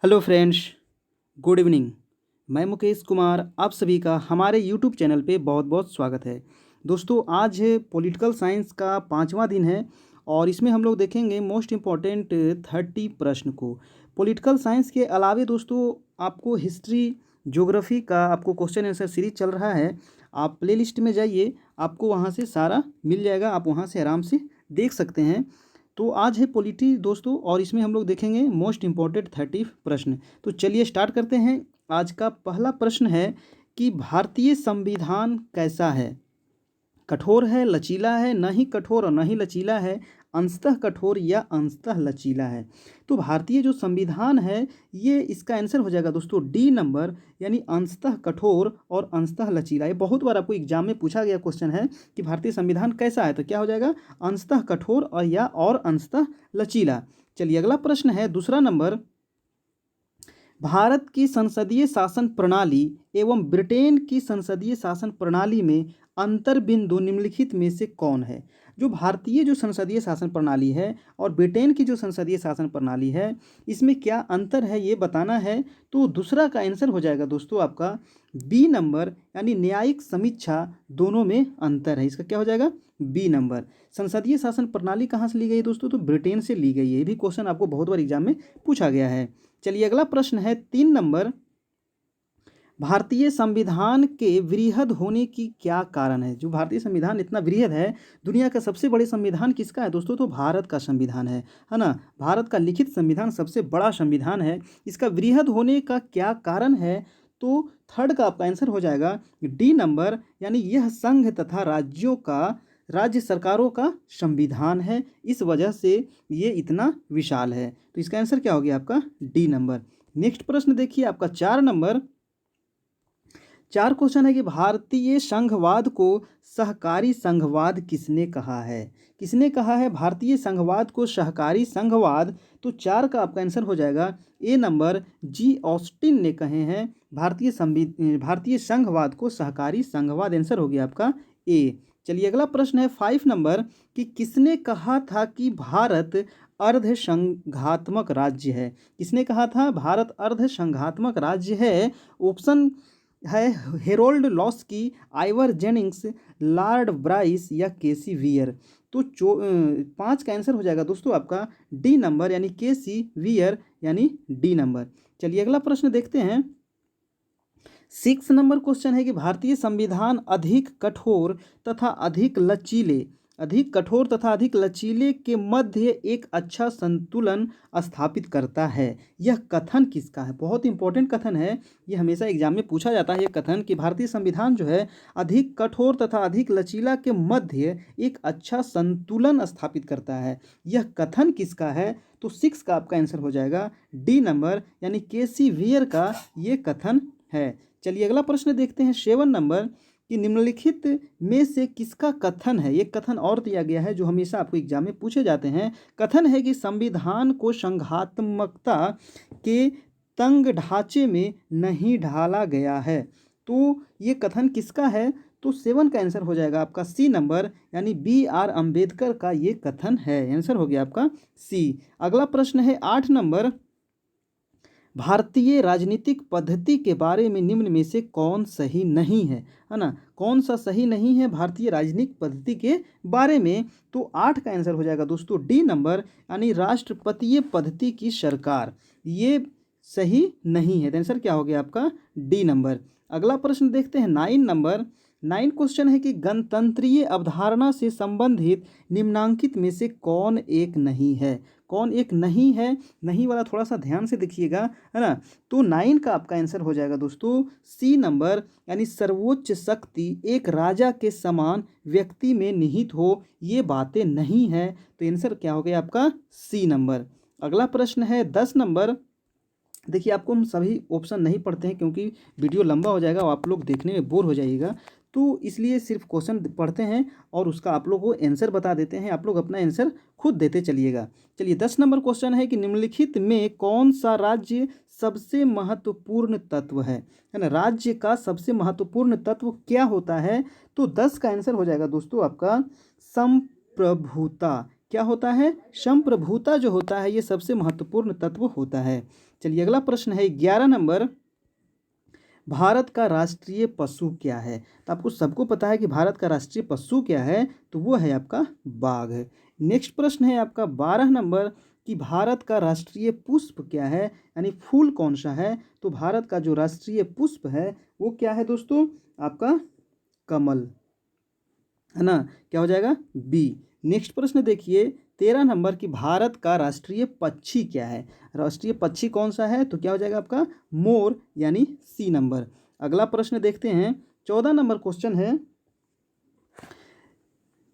Hello friends, good evening. मैं मुकेश कुमार आप सभी का हमारे यूट्यूब चैनल पे बहुत बहुत स्वागत है। दोस्तों, आज पॉलिटिकल साइंस का 5वां दिन है और इसमें हम लोग देखेंगे मोस्ट इम्पॉर्टेंट 30 प्रश्न को। पॉलिटिकल साइंस के अलावे दोस्तों आपको हिस्ट्री, ज्योग्राफी का आपको क्वेश्चन आंसर सीरीज चल रहा है। आप प्लेलिस्ट में जाइए, आपको वहाँ से सारा मिल जाएगा, आप वहाँ से आराम से देख सकते हैं। तो आज है पॉलिटी दोस्तों और इसमें हम लोग देखेंगे मोस्ट इम्पॉर्टेंट 30 प्रश्न। तो चलिए स्टार्ट करते हैं। आज का पहला प्रश्न है कि भारतीय संविधान कैसा है? कठोर है, लचीला है, न ही कठोर और न ही लचीला है, अंशतः कठोर या अंशतः लचीला है। तो भारतीय जो संविधान है ये इसका आंसर हो जाएगा दोस्तों डी नंबर, यानी अंशतः कठोर और अंशतः लचीला। ये बहुत बार आपको एग्जाम में पूछा गया क्वेश्चन है कि भारतीय संविधान कैसा है, तो क्या हो जाएगा अंशतः कठोर और अंशतः लचीला। चलिए अगला प्रश्न है दूसरा नंबर, भारत की संसदीय शासन प्रणाली एवं ब्रिटेन की संसदीय शासन प्रणाली में अंतर बिंदु निम्नलिखित में से कौन है? जो भारतीय जो संसदीय शासन प्रणाली है और ब्रिटेन की जो संसदीय शासन प्रणाली है इसमें क्या अंतर है ये बताना है। तो दूसरा का आंसर हो जाएगा दोस्तों आपका बी नंबर, यानी न्यायिक समीक्षा दोनों में अंतर है। इसका क्या हो जाएगा बी नंबर। संसदीय शासन प्रणाली कहाँ से ली गई है दोस्तों? तो ब्रिटेन से ली गई है। ये भी क्वेश्चन आपको बहुत बार एग्जाम में पूछा गया है। चलिए अगला प्रश्न है 3 नंबर, भारतीय संविधान के वृहद होने की क्या कारण है? जो भारतीय संविधान इतना वृहद है, दुनिया का सबसे बड़े संविधान किसका है दोस्तों? तो भारत का संविधान है ना। भारत का लिखित संविधान सबसे बड़ा संविधान है। इसका वृहद होने का क्या कारण है? तो थर्ड का आपका आंसर हो जाएगा डी नंबर, यानी यह संघ तथा राज्य सरकारों का संविधान है, इस वजह से ये इतना विशाल है। तो इसका आंसर क्या हो गया आपका डी नंबर। नेक्स्ट प्रश्न देखिए आपका 4 नंबर। 4 क्वेश्चन है कि भारतीय संघवाद को सहकारी संघवाद किसने कहा है? किसने कहा है भारतीय संघवाद को सहकारी संघवाद? तो 4 का आपका आंसर हो जाएगा ए नंबर, जी ऑस्टिन ने कहे हैं भारतीय संघवाद को सहकारी संघवाद। आंसर हो गया आपका ए। चलिए अगला प्रश्न है 5 नंबर, कि किसने कहा था कि भारत अर्धसंघात्मक राज्य है? किसने कहा था भारत अर्धसंघात्मक राज्य है? ऑप्शन है Harold Laski, Ivor Jennings, Lord Bryce या केसी वियर। तो 5 का आंसर हो जाएगा दोस्तों आपका डी नंबर, यानी केसी वियर, यानी डी नंबर। चलिए अगला प्रश्न देखते हैं। 6 नंबर क्वेश्चन है कि भारतीय संविधान अधिक कठोर तथा अधिक लचीले के मध्य एक अच्छा संतुलन स्थापित करता है। यह कथन किसका है? बहुत इंपॉर्टेंट कथन है, ये हमेशा एग्जाम में पूछा जाता है। यह कथन कि भारतीय संविधान जो है अधिक कठोर तथा अधिक लचीला के मध्य एक अच्छा संतुलन स्थापित करता है, यह कथन किसका है? तो 6 का आपका आंसर हो जाएगा डी नंबर, यानी केसी वियर का ये कथन है। चलिए अगला प्रश्न देखते हैं 7 नंबर, कि निम्नलिखित में से किसका कथन है? ये कथन और दिया गया है जो हमेशा आपको एग्जाम में पूछे जाते हैं। कथन है कि संविधान को संघात्मकता के तंग ढांचे में नहीं ढाला गया है। तो ये कथन किसका है? तो 7 का आंसर हो जाएगा आपका सी नंबर, यानी बी आर अम्बेडकर का ये कथन है। आंसर हो गया आपका सी। अगला प्रश्न है 8 नंबर, भारतीय राजनीतिक पद्धति के बारे में निम्न में से कौन सही नहीं है ना? कौन सा सही नहीं है भारतीय राजनीतिक पद्धति के बारे में? तो 8 का आंसर हो जाएगा दोस्तों डी नंबर, यानी राष्ट्रपतीय पद्धति की सरकार, ये सही नहीं है। तो आंसर क्या हो गया आपका डी नंबर। अगला प्रश्न देखते हैं 9 नंबर। 9 क्वेश्चन है कि गणतंत्रीय अवधारणा से संबंधित निम्नांकित में से कौन एक नहीं है? कौन एक नहीं है? नहीं वाला थोड़ा सा ध्यान से देखिएगा, है ना। तो 9 का आपका आंसर हो जाएगा दोस्तों सी नंबर, यानी सर्वोच्च शक्ति एक राजा के समान व्यक्ति में निहित हो, ये बातें नहीं है। तो आंसर क्या हो गया आपका सी नंबर। अगला प्रश्न है 10 नंबर। देखिए आपको हम सभी ऑप्शन नहीं पढ़ते हैं क्योंकि वीडियो लंबा हो जाएगा और आप लोग देखने में बोर हो जाइएगा, तो इसलिए सिर्फ क्वेश्चन पढ़ते हैं और उसका आप लोग को आंसर बता देते हैं। आप लोग अपना आंसर खुद देते चलिएगा। चलिए 10 नंबर क्वेश्चन है कि निम्नलिखित में कौन सा राज्य सबसे महत्वपूर्ण तत्व है ना? राज्य का सबसे महत्वपूर्ण तत्व क्या होता है? तो 10 का आंसर हो जाएगा दोस्तों आपका संप्रभुता। क्या होता है, संप्रभुता जो होता है ये सबसे महत्वपूर्ण तत्व होता है। चलिए अगला प्रश्न है 11 नंबर, भारत का राष्ट्रीय पशु क्या है। तो आपको सबको पता है कि भारत का राष्ट्रीय पशु क्या है, तो वो है आपका बाघ है। नेक्स्ट प्रश्न है आपका 12 नंबर कि भारत का राष्ट्रीय पुष्प क्या है, यानी फूल कौन सा है। तो भारत का जो राष्ट्रीय पुष्प है वो क्या है दोस्तों, आपका कमल है ना, क्या हो जाएगा बी। नेक्स्ट प्रश्न देखिए 13 नंबर की भारत का राष्ट्रीय पक्षी क्या है। राष्ट्रीय पक्षी कौन सा है, तो क्या हो जाएगा आपका मोर, यानी सी नंबर। अगला प्रश्न देखते हैं 14 नंबर क्वेश्चन है।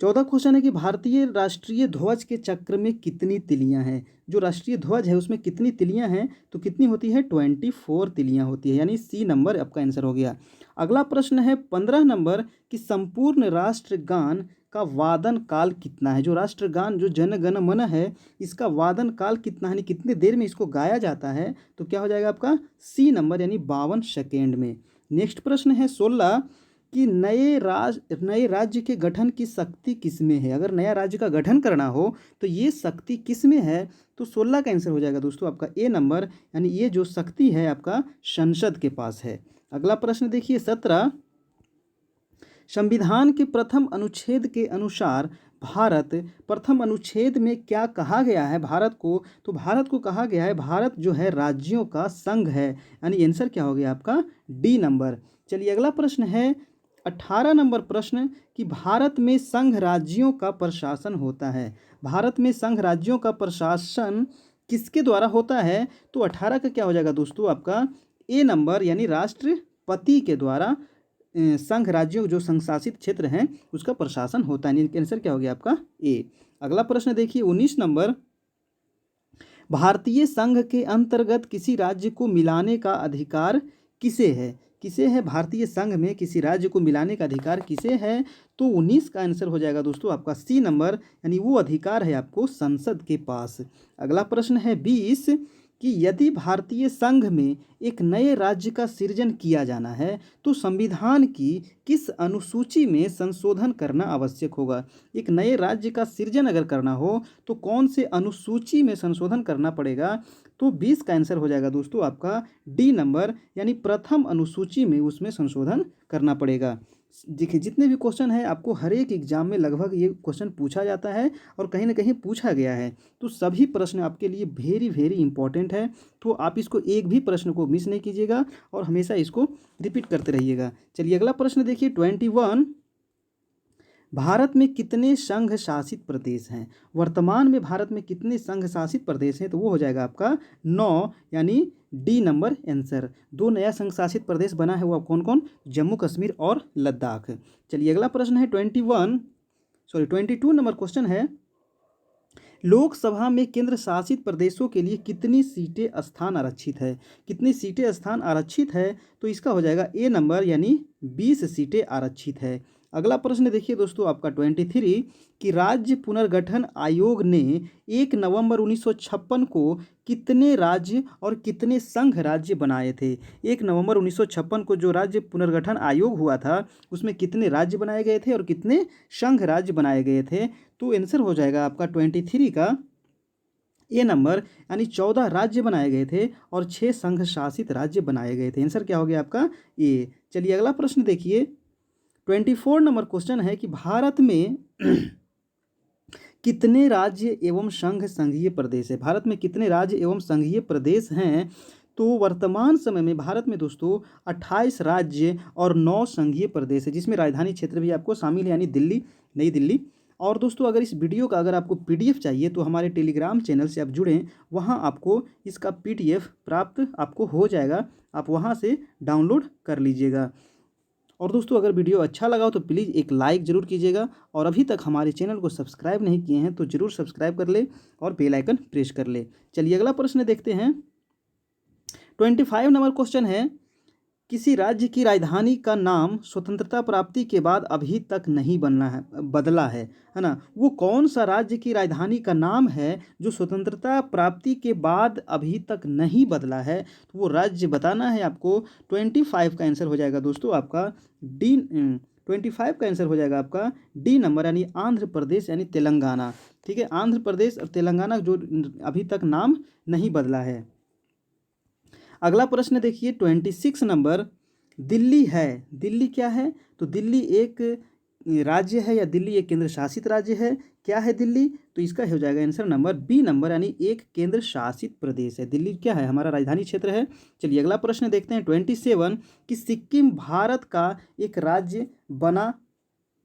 14 क्वेश्चन है कि भारतीय राष्ट्रीय ध्वज के चक्र में कितनी तिलियां हैं। जो राष्ट्रीय ध्वज है उसमें कितनी तिलियां हैं, तो कितनी होती है 24 तिलियां होती है, यानी सी नंबर आपका आंसर हो गया। अगला प्रश्न है 15 नंबर कि संपूर्ण राष्ट्रगान का वादन काल कितना है। जो राष्ट्रगान जो जन गण मन है इसका वादन काल कितना है, यानी कितने देर में इसको गाया जाता है, तो क्या हो जाएगा आपका सी नंबर, यानी 52 सेकेंड में। नेक्स्ट प्रश्न है 16 कि नए राज्य के गठन की शक्ति किसमें है। अगर नया राज्य का गठन करना हो तो ये शक्ति किसमें है, तो 16 का आंसर हो जाएगा दोस्तों आपका ए नंबर, यानी ये जो शक्ति है आपका संसद के पास है। अगला प्रश्न देखिए 17, संविधान के प्रथम अनुच्छेद के अनुसार भारत, प्रथम अनुच्छेद में क्या कहा गया है भारत को, तो भारत को कहा गया है भारत जो है राज्यों का संघ है, यानी आंसर क्या हो गया आपका डी नंबर। चलिए अगला प्रश्न है 18 नंबर प्रश्न कि भारत में संघ राज्यों का प्रशासन होता है। भारत में संघ राज्यों का प्रशासन किसके द्वारा होता है, तो 18 का क्या हो जाएगा दोस्तों आपका ए नंबर, यानी राष्ट्रपति के द्वारा संघ राज्यों जो संघ शासित क्षेत्र हैं उसका प्रशासन होता है। यानी आंसर क्या हो गया आपका ए। अगला प्रश्न देखिए 19 नंबर, भारतीय संघ के अंतर्गत किसी राज्य को मिलाने का अधिकार किसे है। किसे है भारतीय संघ में किसी राज्य को मिलाने का अधिकार किसे है, तो 19 का आंसर हो जाएगा दोस्तों आपका सी नंबर, यानी वो अधिकार है आपको संसद के पास। अगला प्रश्न है 20 कि यदि भारतीय संघ में एक नए राज्य का सृजन किया जाना है तो संविधान की किस अनुसूची में संशोधन करना आवश्यक होगा। एक नए राज्य का सृजन अगर करना हो तो कौन से अनुसूची में संशोधन करना पड़ेगा, तो 20 का आंसर हो जाएगा दोस्तों आपका डी नंबर, यानी प्रथम अनुसूची में उसमें संशोधन करना पड़ेगा। देखिए जितने भी क्वेश्चन है आपको हर एक एग्जाम में लगभग ये क्वेश्चन पूछा जाता है और कहीं ना कहीं पूछा गया है, तो सभी प्रश्न आपके लिए वेरी वेरी इंपॉर्टेंट है। तो आप इसको एक भी प्रश्न को मिस नहीं कीजिएगा और हमेशा इसको रिपीट करते रहिएगा। चलिए अगला प्रश्न देखिए 21, भारत में कितने संघ शासित प्रदेश हैं। वर्तमान में भारत में कितने संघ शासित प्रदेश हैं, तो वो हो जाएगा आपका 9, यानी डी नंबर आंसर। 2 नया संघ शासित प्रदेश बना है, वो आप कौन कौन, जम्मू कश्मीर और लद्दाख। चलिए अगला प्रश्न है 22 नंबर क्वेश्चन है, लोकसभा में केंद्र शासित प्रदेशों के लिए कितनी सीटें स्थान आरक्षित है। कितनी सीटें स्थान आरक्षित है, तो इसका हो जाएगा ए नंबर, यानी 20 सीटें आरक्षित है। अगला प्रश्न देखिए दोस्तों आपका 23 कि राज्य पुनर्गठन आयोग ने 1 नवंबर 1956 को कितने राज्य और कितने संघ राज्य बनाए थे। 1 नवंबर 1956 को जो राज्य पुनर्गठन आयोग हुआ था उसमें कितने राज्य बनाए गए थे और कितने संघ राज्य बनाए गए थे, तो आंसर हो जाएगा आपका 23 का ए नंबर, यानी 14 राज्य बनाए गए थे और 6 संघ शासित राज्य बनाए गए थे। आंसर क्या हो गया आपका ए। चलिए अगला प्रश्न देखिए 24 नंबर क्वेश्चन है कि भारत में कितने राज्य एवं संघीय प्रदेश है। भारत में कितने राज्य एवं संघीय प्रदेश हैं, तो वर्तमान समय में भारत में दोस्तों 28 राज्य और 9 संघीय प्रदेश है, जिसमें राजधानी क्षेत्र भी आपको शामिल है, यानी दिल्ली, नई दिल्ली। और दोस्तों अगर इस वीडियो का अगर आपको पीडीएफ चाहिए तो हमारे टेलीग्राम चैनल से आप जुड़ें, वहां आपको इसका पीडीएफ प्राप्त आपको हो जाएगा, आप वहां से डाउनलोड कर लीजिएगा। और दोस्तों अगर वीडियो अच्छा लगा हो तो प्लीज़ एक लाइक ज़रूर कीजिएगा, और अभी तक हमारे चैनल को सब्सक्राइब नहीं किए हैं तो ज़रूर सब्सक्राइब कर ले और बेल आइकन प्रेस कर ले। चलिए अगला प्रश्न देखते हैं 25 नंबर क्वेश्चन है, किसी राज्य की राजधानी का नाम स्वतंत्रता प्राप्ति के बाद अभी तक नहीं बदला है ना। वो कौन सा राज्य की राजधानी का नाम है जो स्वतंत्रता प्राप्ति के बाद अभी तक नहीं बदला है, तो वो राज्य बताना है आपको। 25 का आंसर हो जाएगा दोस्तों आपका डी 25 का आंसर हो जाएगा आपका डी नंबर यानी आंध्र प्रदेश यानी तेलंगाना। ठीक है, आंध्र प्रदेश और तेलंगाना जो अभी तक नाम नहीं बदला है। अगला प्रश्न देखिए 26 नंबर, दिल्ली है, दिल्ली क्या है? तो दिल्ली एक राज्य है या दिल्ली एक केंद्र शासित राज्य है? क्या है दिल्ली? तो इसका हो जाएगा आंसर नंबर बी नंबर यानी एक केंद्र शासित प्रदेश है। दिल्ली क्या है? हमारा राजधानी क्षेत्र है। चलिए अगला प्रश्न देखते हैं 27 कि सिक्किम भारत का एक राज्य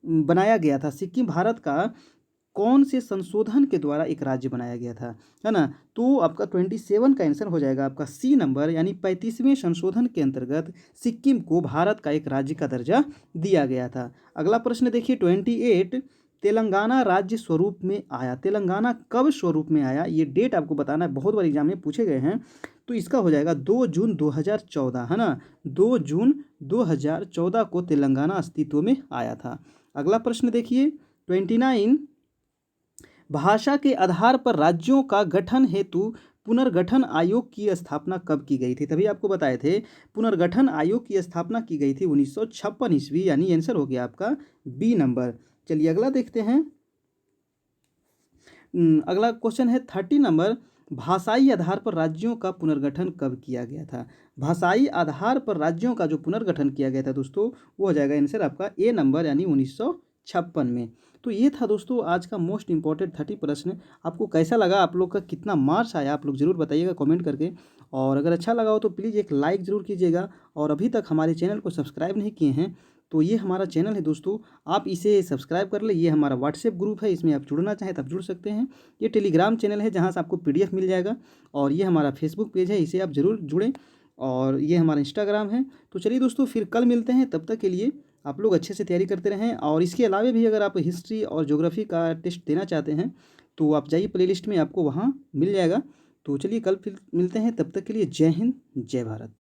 बनाया गया था। सिक्किम भारत का कौन से संशोधन के द्वारा एक राज्य बनाया गया था, है ना? तो आपका 27 का आंसर हो जाएगा आपका सी नंबर यानी 35वें संशोधन के अंतर्गत सिक्किम को भारत का एक राज्य का दर्जा दिया गया था। अगला प्रश्न देखिए 28, तेलंगाना राज्य स्वरूप में आया। तेलंगाना कब स्वरूप में आया ये डेट आपको बताना है, बहुत बार एग्जाम में पूछे गए हैं। तो इसका हो जाएगा 2 जून 2014, है ना? 2 जून 2014 को तेलंगाना अस्तित्व में आया था। अगला प्रश्न देखिए 29, भाषा के आधार पर राज्यों का गठन हेतु पुनर्गठन आयोग की स्थापना कब की गई थी? तभी आपको बताए थे पुनर्गठन आयोग की स्थापना की गई थी 1956 ईस्वी, यानी आंसर हो गया आपका बी नंबर। चलिए अगला देखते हैं। अगला क्वेश्चन है 30 नंबर, भाषाई आधार पर राज्यों का पुनर्गठन कब किया गया था? भाषाई आधार पर राज्यों का जो पुनर्गठन किया गया था दोस्तों, वो हो जाएगा आंसर आपका ए नंबर यानी 1956 में। तो ये था दोस्तों आज का मोस्ट इंपॉर्टेंट 30 प्रश्न। आपको कैसा लगा, आप लोग का कितना मार्क्स आया, आप लोग ज़रूर बताइएगा कमेंट करके। और अगर अच्छा लगा हो तो प्लीज़ एक लाइक ज़रूर कीजिएगा। और अभी तक हमारे चैनल को सब्सक्राइब नहीं किए हैं तो ये हमारा चैनल है दोस्तों, आप इसे सब्सक्राइब कर लें। ये हमारा व्हाट्सएप ग्रुप है, इसमें आप जुड़ना चाहें तो आप जुड़ सकते हैं। ये टेलीग्राम चैनल है जहाँ से आपको पीडीएफ मिल जाएगा। और ये हमारा फेसबुक पेज है, इसे आप ज़रूर जुड़ें। और ये हमारा इंस्टाग्राम है। तो चलिए दोस्तों फिर कल मिलते हैं, तब तक के लिए आप लोग अच्छे से तैयारी करते रहें। और इसके अलावा भी अगर आप हिस्ट्री और ज्योग्राफी का टेस्ट देना चाहते हैं तो आप जाइए प्लेलिस्ट में, आपको वहाँ मिल जाएगा। तो चलिए कल फिर मिलते हैं, तब तक के लिए जय हिंद जय भारत।